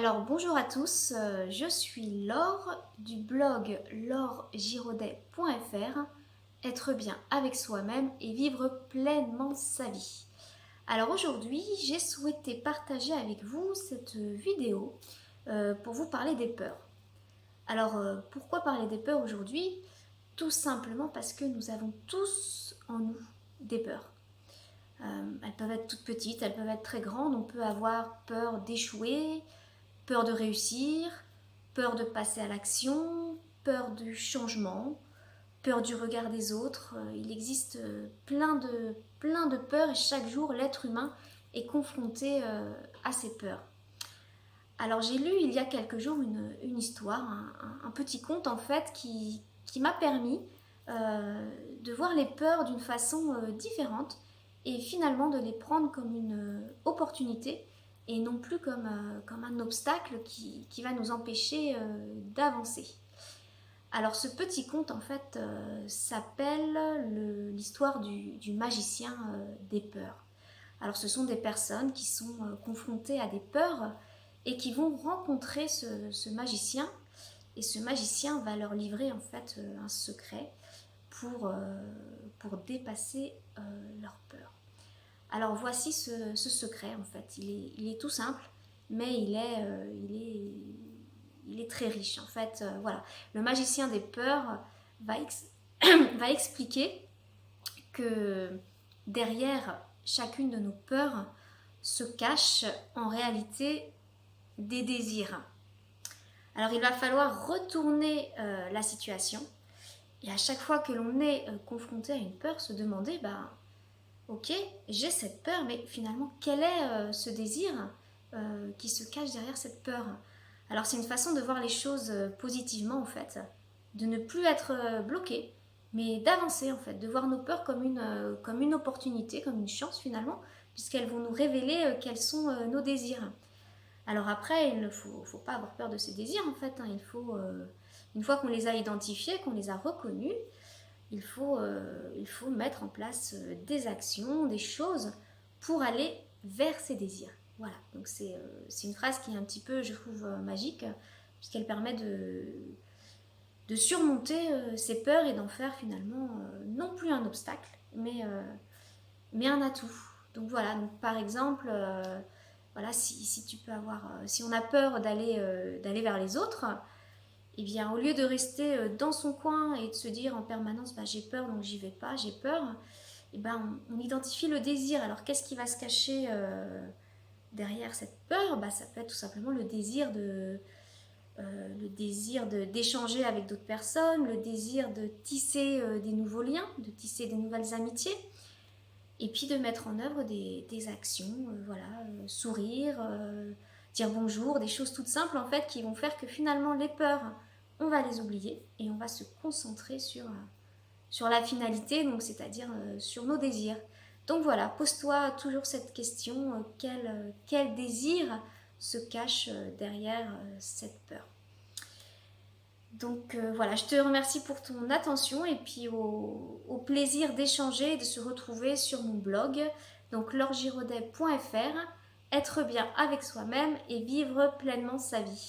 Alors bonjour à tous, je suis Laure du blog lauregiraudet.fr, être bien avec soi-même et vivre pleinement sa vie. Alors aujourd'hui, j'ai souhaité partager avec vous cette vidéo pour vous parler des peurs. Alors pourquoi parler des peurs aujourd'hui? Tout simplement parce que nous avons tous en nous des peurs. Elles peuvent être toutes petites, elles peuvent être très grandes, on peut avoir peur d'échouer, peur de réussir, peur de passer à l'action, peur du changement, peur du regard des autres. Il existe plein de peurs et chaque jour l'être humain est confronté à ces peurs. Alors j'ai lu il y a quelques jours une histoire, un petit conte en fait qui m'a permis de voir les peurs d'une façon différente et finalement de les prendre comme une opportunité et non plus comme un obstacle qui va nous empêcher d'avancer. Alors ce petit conte en fait s'appelle l'histoire du magicien des peurs. Alors ce sont des personnes qui sont confrontées à des peurs et qui vont rencontrer ce magicien et ce magicien va leur livrer en fait un secret pour dépasser leur peur. Alors voici ce secret en fait, il est tout simple mais il est très riche en fait. Voilà, le magicien des peurs va expliquer que derrière chacune de nos peurs se cachent en réalité des désirs. Alors il va falloir retourner la situation et à chaque fois que l'on est confronté à une peur, se demander, ok, j'ai cette peur, mais finalement quel est ce désir qui se cache derrière cette peur? Alors c'est une façon de voir les choses positivement en fait, de ne plus être bloqué, mais d'avancer en fait, de voir nos peurs comme une opportunité, comme une chance finalement, puisqu'elles vont nous révéler quels sont nos désirs. Alors après, il ne faut pas avoir peur de ces désirs en fait, hein. Une fois qu'on les a identifiés, qu'on les a reconnus, il faut mettre en place des actions, des choses pour aller vers ces désirs. Voilà, donc c'est une phrase qui est un petit peu, je trouve, magique, puisqu'elle permet de surmonter ces peurs et d'en faire finalement non plus un obstacle, mais un atout. Donc voilà, donc par exemple, voilà, si tu peux avoir, si on a peur d'aller vers les autres, et bien au lieu de rester dans son coin et de se dire en permanence j'ai peur donc j'y vais pas, j'ai peur, et on identifie le désir. Alors qu'est-ce qui va se cacher derrière cette peur? Ça peut être tout simplement d'échanger avec d'autres personnes, le désir de tisser des nouveaux liens, de tisser des nouvelles amitiés, et puis de mettre en œuvre des actions, voilà, sourire, dire bonjour, des choses toutes simples en fait qui vont faire que finalement les peurs, on va les oublier et on va se concentrer sur la finalité, donc c'est-à-dire sur nos désirs. Donc voilà, pose-toi toujours cette question, quel désir se cache derrière cette peur? Donc voilà, je te remercie pour ton attention et puis au plaisir d'échanger et de se retrouver sur mon blog, donc lauregiraudet.fr, être bien avec soi-même et vivre pleinement sa vie.